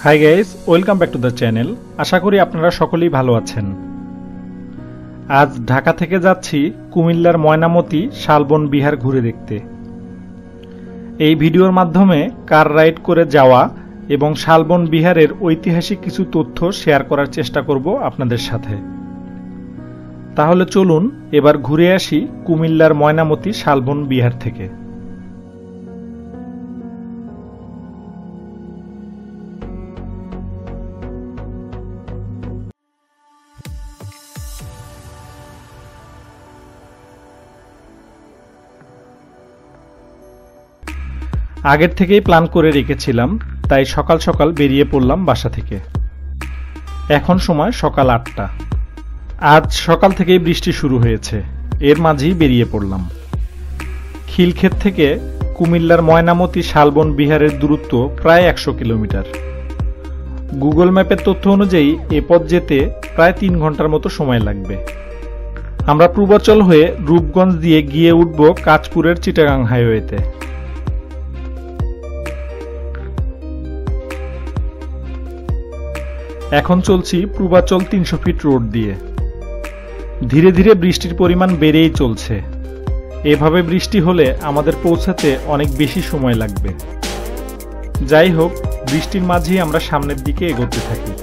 High guys, welcome back to the channel. আশা করি আপনারা সকলেই ভালো আছেন। আজ ঢাকা থেকে যাচ্ছি কুমিল্লার ময়নামতি শালবন বিহার ঘুরে দেখতে। এই ভিডিওর মাধ্যমে কার রাইড করে যাওয়া এবং শালবন বিহারের ঐতিহাসিক কিছু তথ্য শেয়ার করার চেষ্টা করব আপনাদের সাথে। তাহলে চলুন এবার ঘুরে আসি কুমিল্লার ময়নামতি শালবন বিহার থেকে। আগের থেকেই প্ল্যান করে রেখেছিলাম, তাই সকাল সকাল বেরিয়ে পড়লাম বাসা থেকে। এখন সময় সকাল ৮টা। আজ সকাল থেকেই বৃষ্টি শুরু হয়েছে, এর মাঝেই বেরিয়ে পড়লাম। খিলক্ষেত থেকে কুমিল্লার ময়নামতি শালবন বিহারের দূরত্ব প্রায় ১০০ কিলোমিটার। গুগল ম্যাপের তথ্য অনুযায়ী এ পথ যেতে প্রায় ৩ ঘন্টার মতো সময় লাগবে। আমরা পূর্বাচল হয়ে রূপগঞ্জ দিয়ে গিয়ে উঠব কাঁচপুরের চিটাগাং হাইওয়েতে। এখন চলছি পূর্বাচল ৩০০ ফিট রোড দিয়ে। ধীরে ধীরে বৃষ্টির পরিমাণ বেড়েই চলছে। এভাবে বৃষ্টি হলে আমাদের পৌঁছাতে অনেক বেশি সময় লাগবে। যাই হোক, বৃষ্টির মাঝেই আমরা সামনের দিকে এগোতে থাকি।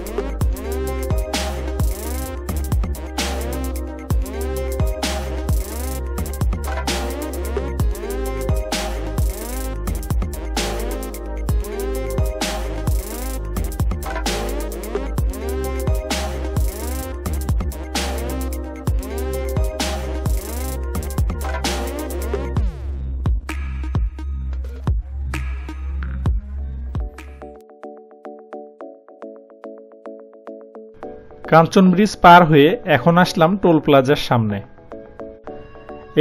কাঞ্চন ব্রিজ পার হয়ে এখন আসলাম টোল প্লাজার সামনে।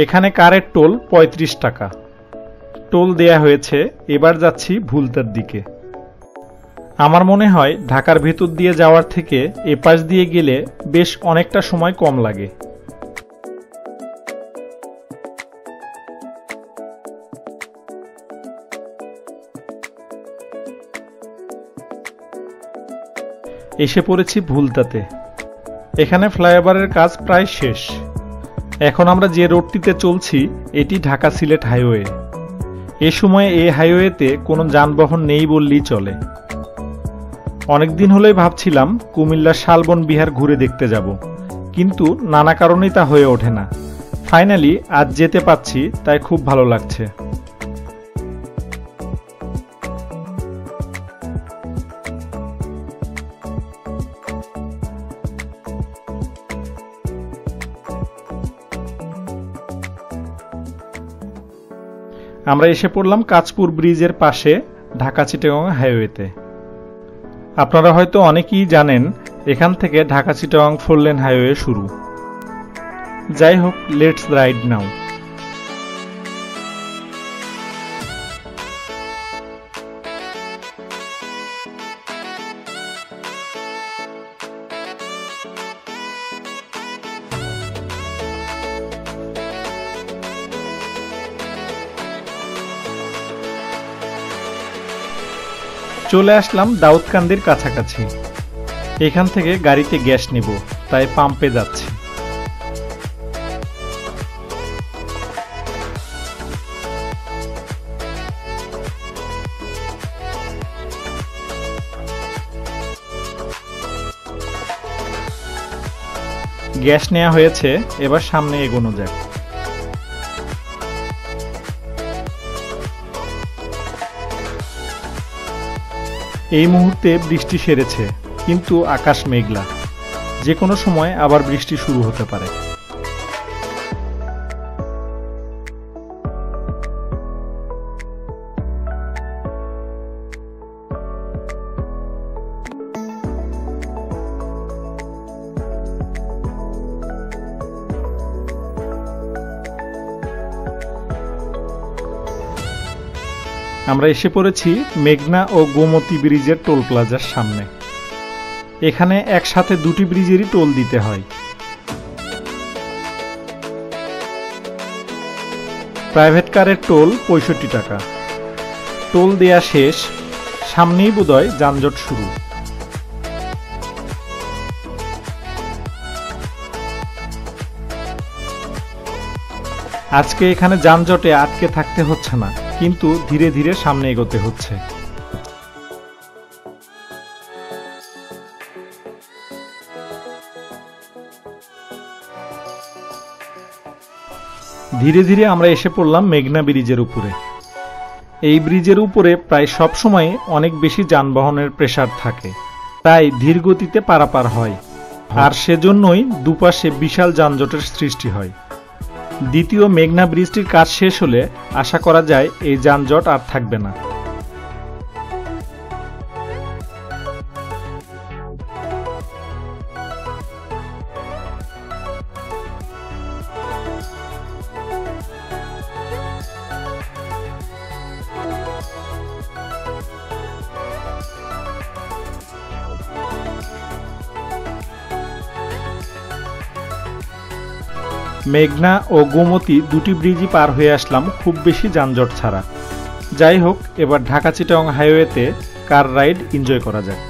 এখানে কারের টোল ৩৫ টাকা। টোল দেয়া হয়েছে, এবার যাচ্ছি ভুলতার দিকে। আমার মনে হয় ঢাকার ভেতর দিয়ে যাওয়ার থেকে এপাশ দিয়ে গেলে বেশ অনেকটা সময় কম লাগে। এসে পড়েছি ভুলতাতে। এখানে ফ্লাইওভারের কাজ প্রায় শেষ। এখন আমরা যে রোডটিতে চলছি এটি ঢাকা সিলেট হাইওয়ে। এ সময় এই হাইওয়েতে কোনো যানবাহন নেই বললেই চলে। অনেকদিন হলেই ভাবছিলাম কুমিল্লার শালবন বিহার ঘুরে দেখতে যাব, কিন্তু নানা কারণেই তা হয়ে ওঠে না। ফাইনালি আজ যেতে পারছি, তাই খুব ভালো লাগছে। আমরা এসে পড়লাম কাঁচপুর ব্রিজের পাশে ঢাকা চিটাগাং হাইওয়েতে। আপনারা হয়তো অনেকেই জানেন এখান থেকে ঢাকা চিটাগাং 4 লেন হাইওয়ে শুরু। যাই হোক, লেটস রাইড নাও। চলে আসলাম দাউদকান্দির কাছাকাছি। এখান থেকে গাড়িতে গ্যাস নিব, তাই পাম্পে যাচ্ছি। গ্যাস নেওয়া হয়েছে, এবার সামনে এগোনো যাক। এই মুহূর্তে বৃষ্টি সেরেছে, কিন্তু আকাশ মেঘলা। যে কোনো সময় আবার বৃষ্টি শুরু হতে পারে। আমরা এসে পড়েছি মেঘনা ও গোমতী ব্রিজের টোল প্লাজার সামনে। এখানে একসাথে দুটি ব্রিজেরই টোল দিতে হয়। প্রাইভেট কারের টোল ৬৫ টাকা। টোল দেয়া শেষ, সামনেই বোধহয় যানজট শুরু। আজকে এখানে যানজটে আটকে থাকতে হচ্ছে না, কিন্তু ধীরে ধীরে সামনে এগোতে হচ্ছে। ধীরে ধীরে আমরা এসে পড়লাম মেঘনা ব্রিজের উপরে। এই ব্রিজের উপরে প্রায় সব সময় অনেক বেশি যানবাহনের প্রেসার থাকে, তাই ধীর গতিতে পারাপার হয়, আর সেজন্যই দুপাশে বিশাল যানজটের সৃষ্টি হয়। দ্বিতীয় মেঘনা ব্রিজটির কাজ শেষ হলে আশা করা যায় এই যানজট আর থাকবে না। মেঘনা ও গোমতী দুটি ব্রিজই পার হয়ে আসলাম খুব বেশি যানজট ছাড়া। যাই হোক, এবার ঢাকা চিটাগং হাইওয়েতে কার রাইড এনজয় করা যাক।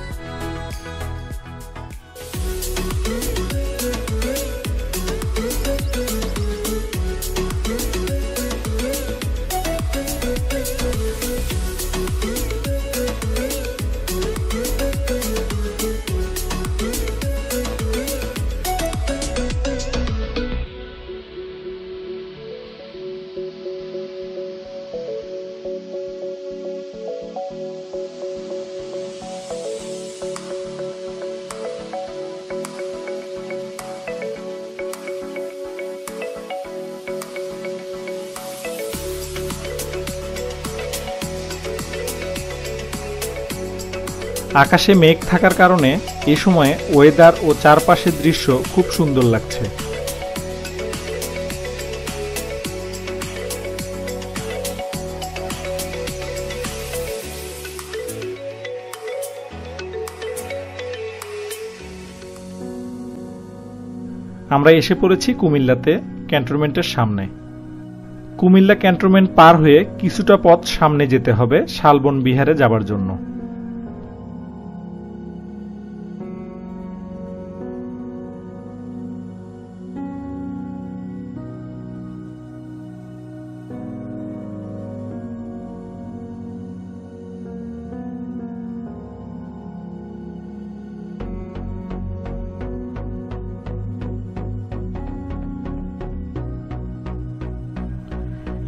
আকাশে মেঘ থাকার কারণে এ সময়ে ওয়েদার ও চারপাশের দৃশ্য খুব সুন্দর লাগছে। আমরা এসে পড়েছি কুমিল্লাতে, ক্যান্টনমেন্টের সামনে। কুমিল্লা ক্যান্টনমেন্ট পার হয়ে কিছুটা পথ সামনে যেতে হবে শালবন বিহারে যাবার জন্য।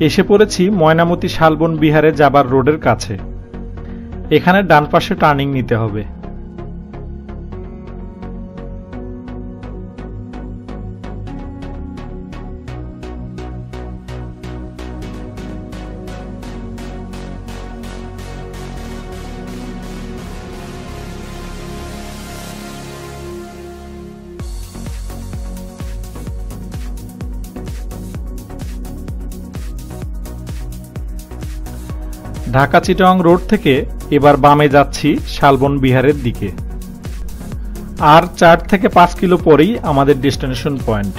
এসে পড়েছি ময়নামতি শালবন বিহারে যাবার রোডের কাছে। এখানে ডান পাশে টার্নিং নিতে হবে। ঢাকা চিটাগং রোড থেকে এবার বামে যাচ্ছি শালবন বিহারের দিকে। আর 4 থেকে 5 কিলো পরেই আমাদের ডেস্টিনেশন পয়েন্ট।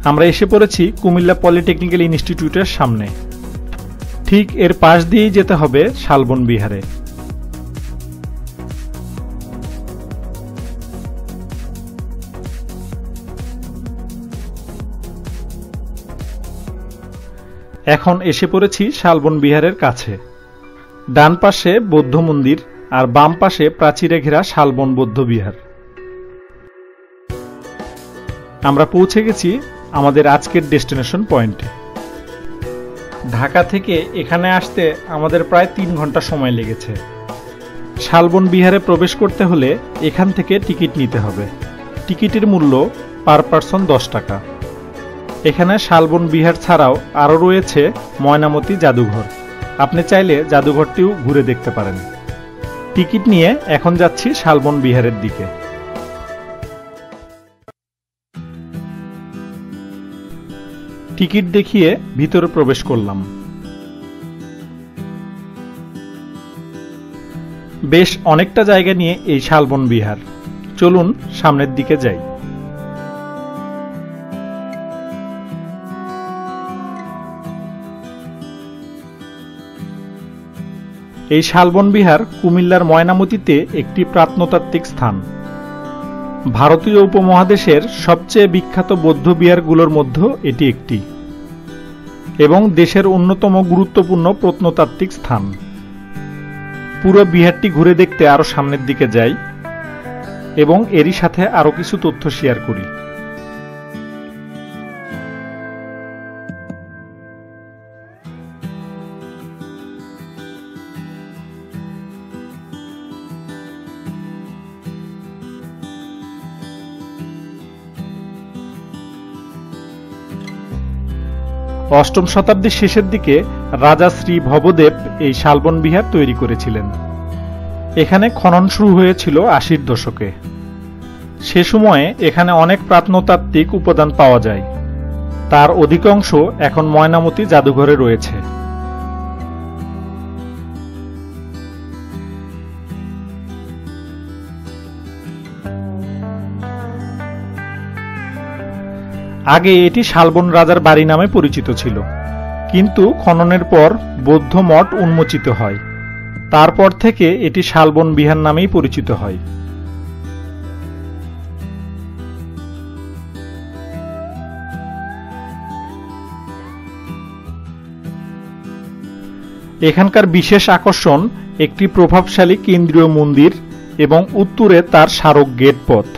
আমরা এসে পড়েছি কুমিল্লা পলিটেকনিক্যাল ইনস্টিটিউটের সামনে। ঠিক এর পাশ দিয়েই যেতে হবে শালবন বিহারে। এখন এসে পড়েছি শালবন বিহারের কাছে। ডান পাশে বৌদ্ধ মন্দির আর বাম পাশে প্রাচীরে ঘেরা শালবন বৌদ্ধ বিহার। আমরা পৌঁছে গেছি আমাদের আজকের ডেস্টিনেশন পয়েন্টে। ঢাকা থেকে এখানে আসতে আমাদের প্রায় 3 ঘন্টা সময় লেগেছে। শালবন বিহারে প্রবেশ করতে হলে এখান থেকে টিকিট নিতে হবে। টিকিটের মূল্য পার পারসন 10 টাকা। এখানে শালবন বিহার ছাড়াও আরও রয়েছে ময়নামতি জাদুঘর। আপনি চাইলে জাদুঘরটিও ঘুরে দেখতে পারেন। টিকিট নিয়ে এখন যাচ্ছি শালবন বিহারের দিকে। টিকিট দেখিয়ে ভিতরে প্রবেশ করলাম। বেশ অনেকটা জায়গা নিয়ে এই শালবন বিহার। চলুন সামনের দিকে যাই। এই শালবন বিহার কুমিল্লার ময়নামতিতে একটি প্রত্নতাত্ত্বিক স্থান। ভারতীয় উপমহাদেশের সবচেয়ে বিখ্যাত বৌদ্ধ বিহারগুলোর মধ্যে এটি একটি এবং দেশের অন্যতম গুরুত্বপূর্ণ প্রত্নতাত্ত্বিক স্থান। পুরো বিহারটি ঘুরে দেখতে আরো সামনের দিকে যাই এবং এরই সাথে আরো কিছু তথ্য শেয়ার করি। অষ্টম শতাব্দীর শেষের দিকে রাজা শ্রী ভবদেব এই শালবন বিহার তৈরি করেছিলেন। এখানে খনন শুরু হয়েছিল ৮০-র দশকে। সে সময়ে এখানে অনেক প্রত্নতাত্ত্বিক উপাদান পাওয়া যায়। তার অধিকাংশ এখন ময়নামতি জাদুঘরে রয়েছে। আগে এটি শালবন রাজার বাড়ি নামে পরিচিত ছিল, কিন্তু খননের পর বৌদ্ধ মঠ উন্মোচিত হয়। তারপর থেকে এটি শালবন বিহার নামেই পরিচিত হয়। এখানকার বিশেষ আকর্ষণ একটি প্রভাবশালী কেন্দ্রীয় মন্দির এবং উত্তরে তার স্মারক গেট পথ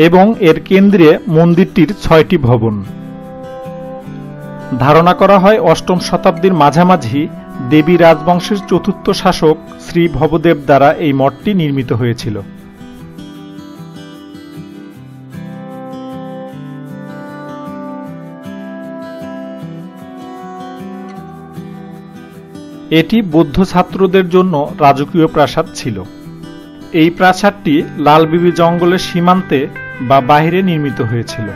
এবং এর কেন্দ্রে মন্দিরটির ৬টি ভবন। ধারণা করা হয় অষ্টম শতাব্দীর মাঝামাঝি দেবী রাজবংশের চতুর্থ শাসক শ্রী ভবদেব দ্বারা এই মঠটি নির্মিত হয়েছিল। এটি বৌদ্ধ ছাত্রদের জন্য রাজকীয় প্রাসাদ ছিল। এই প্রাসাদটি লালবিবি জঙ্গলের সীমান্তে বা বাহিরে নির্মিত হয়েছিল।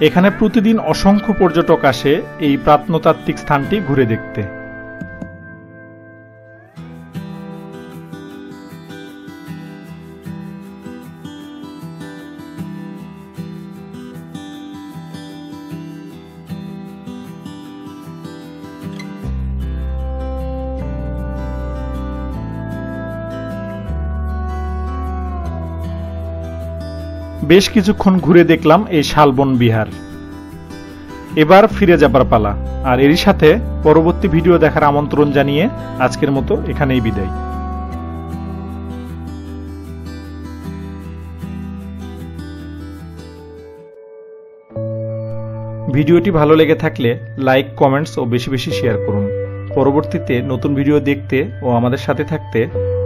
এখানে প্রতিদিন অসংখ্য পর্যটক আসে এই প্রত্নতাত্ত্বিক স্থানটি ঘুরে দেখতে। বেশ কিছুক্ষণ ঘুরে দেখলাম এই শালবন বিহার। এবার ফিরে যাবার পালা, আর এরই সাথে পরবর্তী ভিডিও দেখার আমন্ত্রণ জানিয়ে আজকের মতো এখানেই বিদায়। ভিডিওটি ভালো লেগে থাকলে লাইক, কমেন্টস ও বেশি বেশি শেয়ার করুন। পরবর্তীতে নতুন ভিডিও দেখতে ও আমাদের সাথে থাকতে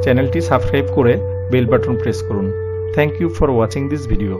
চ্যানেলটি সাবস্ক্রাইব করে বেল বাটন প্রেস করুন। Thank you for watching this video.